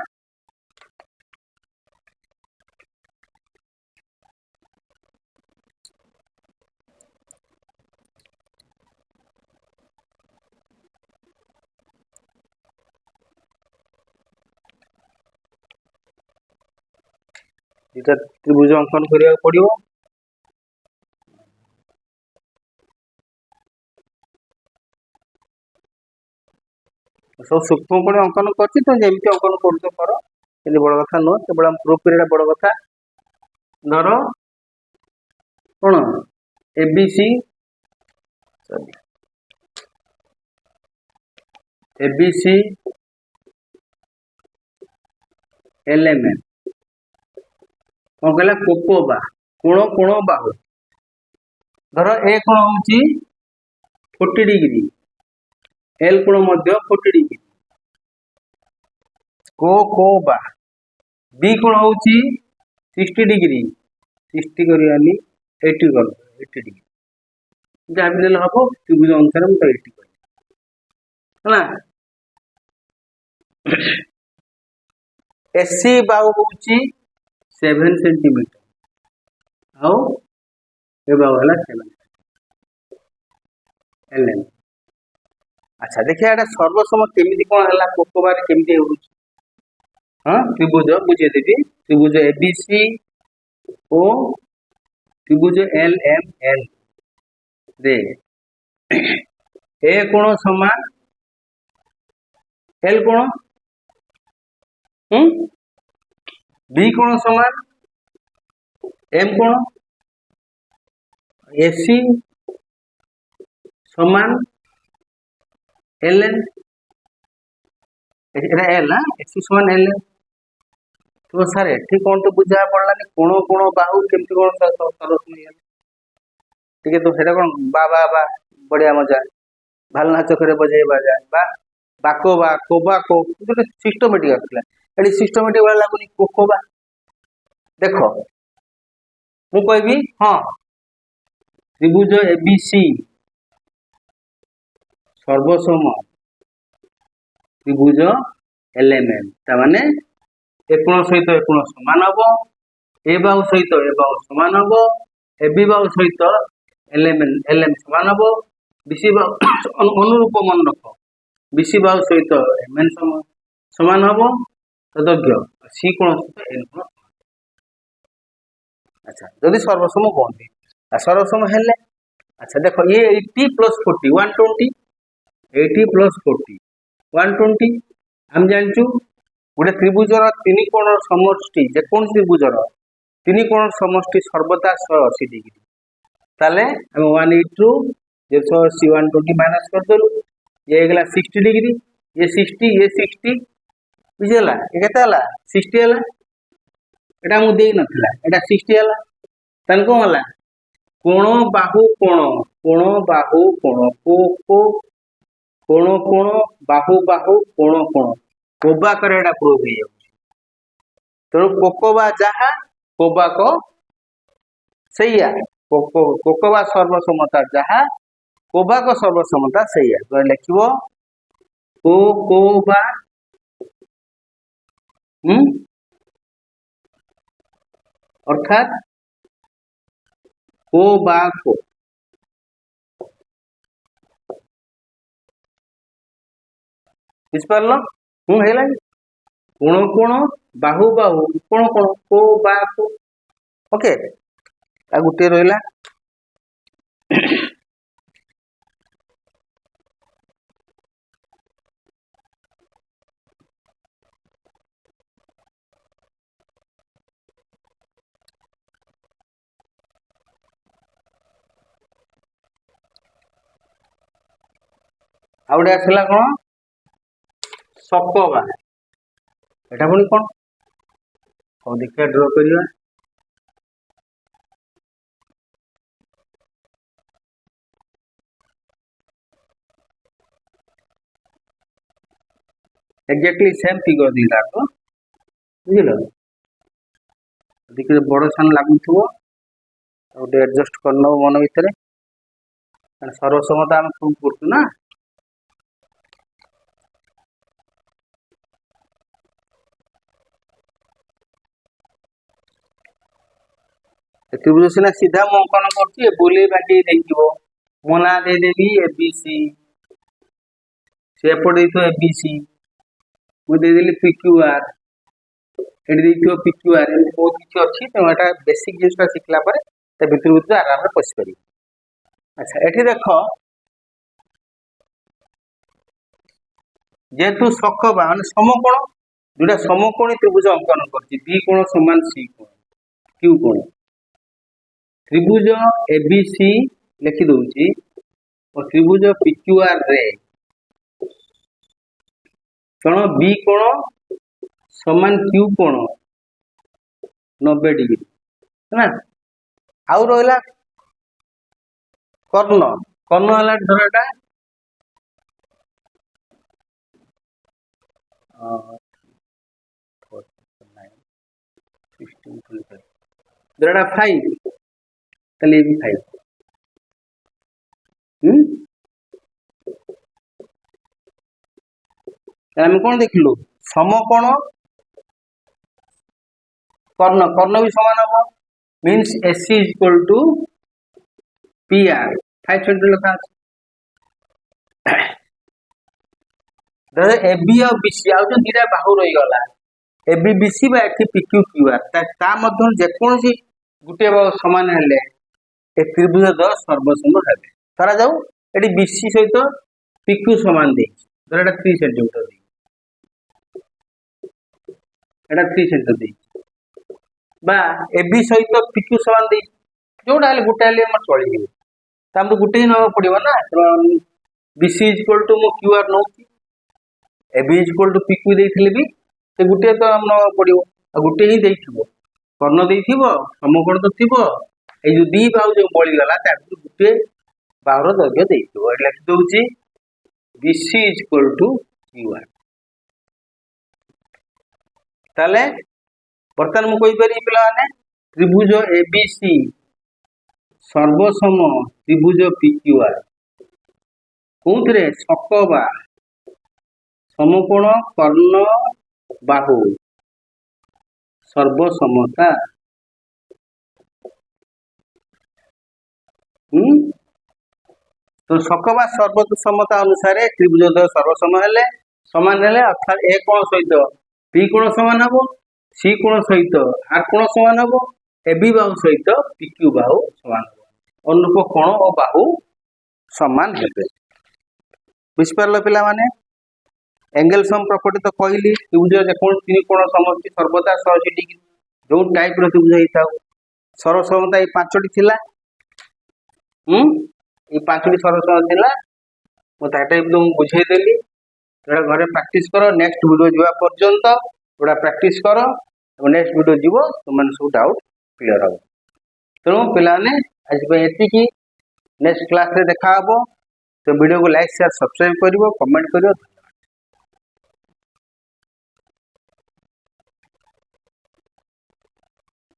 दुटा त्रिभुज अंकन करिया पड़िबो सब सूक्ष्म कोण अंकन करछि तो जेमिति अंकन करतो करो ये बड़ कथा नो केवल हम प्रूफ करिया बड़ कथा धरो कोण एबीसी सॉरी एबीसी एलएमएन कौन कहला कोकोबा कोण कोण बाहु धर ए कोण होउची 40 डिग्री एल कोण मध्य 40 डिग्री कोकोबा बी कोण होउची 60 डिग्री 60 करियानी 80 कर 80 डिग्री जहाँ भी देले हबो त्रिभुज अनुसार हम 80 कर हला एसी बाहु होउची 7 सेंटीमीटर आउ ए बाहु हला 7 एलएन अच्छा देखिए एटा सर्वसम केमिति कोन हला कोकोबा रे केमिति होउची हां त्रिभुज बुझे देबी त्रिभुज एबीसी ओ त्रिभुज एलएमएन रे ए कोण समान एल कोण बी कोण समान एम कोण एसी समान एलएन एटा एल हां एसी समान एलएन तो सर एठी कोण तो बुझा पड़लानी कोण कोण बाहु केमति कोण सरस नहीं ठीक है तो सेटा कोण बा बा बा बढ़िया मजा भाल नाच करे बजे बाजा बा बाको बा कोबा को तो सिस्टमैटिक आसला एडी सिस्टमैटिक वाला लागुनी कोकोबा देखो मु कहबी हां त्रिभुज एबीसी सर्वसम त्रिभुज एलएमएन ता माने एकोण सहित एकोण समान हबो ए बाहु सहित ए बाहु समान हबो एबी बाहु सहित एलएमएन एलएम समान हबो बीसी बाहु अनुरूप मन रखो बीसी बाहु सहित एमएन समान हबो तदज्ञ सी कोण सहित एन कोण अच्छा जदि सर्वसम कहते सर्वसम हेले अच्छा देखो ये 80 प्लस 40 120 80 प्लस 40 120 हम जानचु गोटे त्रिभुजर तीन कोण समष्टि जेकोन त्रिभुजर तीन कोण समष्टि सर्वदा 180 डिग्री ताले हम 182 180 120 माइनस कर देलु ये गला 60 डिग्री ये 60 बुझला ये केते हला 60 हला एटा मु देई नथिला एटा 60 हला तन को हला कोण बाहु कोण बाहु कोण को कोण कोण बाहु बाहु कोण कोण कोबा करे एटा प्रूव हे तो कोकोबा जहा कोबा को सैया कोकोबा सर्वसमता जहा कोबा को सर्वसमता सैया तो लिखिबो कोकोबा अर्थात कोबा को बुझ पारलो हेला कोण कोण बाहु बाहु कोण कोण कोबा को ओके आ गुटे रहला आउडे आसला कोन सकबा एटा पुनी कोन को देखिया ड्रा करिया एक्जाक्टली सेम फिगर दिला तो बुझल देखिए बड़ सान लगुव गोटे एडजस्ट कर नब मन भितर सर्वसमता आम प्रूव करूँ ना त्रिभुज सीना सीधा मु अंकन कर बुले बांटी मो ना देदेवी एबीसी सेपटे एबीसी मुझे पिक्यूआर ये पिक्यूआर बहुत किसी अच्छी तेणु यहाँ बेसिक जिनसा शिखला भितर आराम से पशि पार। अच्छा ये देख जेहेतु सकबा मान समकोण जोटा समकोणी त्रिभुज अंकन कर बी कोण समान सी कोण क्यू कोण त्रिभुज एबीसी लिखि दूची और त्रिभुज पिक्यूआर रे कोण बी कोण समान क्यू कोण 90 डिग्री है ना आउ रहा कर्ण कर्ण है धरटा धरटा 5 चलिए भी 5 आम कौन देखलु समकोण कर्ण कर्ण भी समान हम means AC is equal to P R 5 centimetre लिखा ए बी और बीसी आउ जो दीटा बाहु रही गला ए बी बीसी बा एठी पीक्यू क्यू आर ता मध्य जेकोसी गुटे बाहु समान हेले ए त्रिभुज द सर्वसम हेबे धरा जाऊ एटी बीसी सहित पीक्यू समान दे धर एटा 3 सेंटीमीटर दे एटा 3 सेंटीमीटर दे बा ए बी सहित पीक्यू समान दे जोड़ा हेले गुटे हेले हम चली जीव त हम गुटे ही न पड़िबो ना बीसी इज इक्वल टू मो क्यू आर नो A B is equal to PQ देथिले भी से गुटे तो हम न पड़िबो आ गुटे ही देथिबो कर्ण देथिबो समकोण तो थिबो ए जो दी बाहु जो बळी गला ता गुटे बाहुर दैर्घ्य देथिबो ए लिखि दउची BC is equal to Q R ताले बर्तमान मु कहि पारि पिला माने त्रिभुज एबीसी सर्वसम त्रिभुज पीक्यूआर कोउथरे सकबा समकोण कर्ण बाहु सर्वसमता तो सकबा सर्वसमता अनुसार त्रिभुज सर्वसम हेले समान हेले अर्थात ए कोण सहित पी कोण समान हबो सी कोण सहित आर कोण समान हबो ए बी बाहु सहित पीक्यू बाहु समान हबो अनुरूप कोण और बाहु समान हेबे बुझ पारलो पिला माने एंगल सम प्रॉपर्टी तो कहली त्रिभुज जेकोन तीन कोण समष्टि सर्वदा 180 डिग्री जो टाइप रो त्रिभुज हेताउ सर्वसमता ए पांचटी थिला ये पांचटी सर्वसम थिला मो ता टाइप दो बुझाई देली तोरा घरे प्रैक्टिस करो नेक्स्ट वीडियो जीवा पर्यंत थोड़ा प्रैक्टिस करो नेक्स्ट वीडियो जीवो तो मन सब डाउट क्लियर हो तेणु पिलाने आज एति नेक्स्ट क्लास रे देखा हबो तो वीडियो को लाइक शेयर सब्सक्राइब करिवो कमेंट करिवो।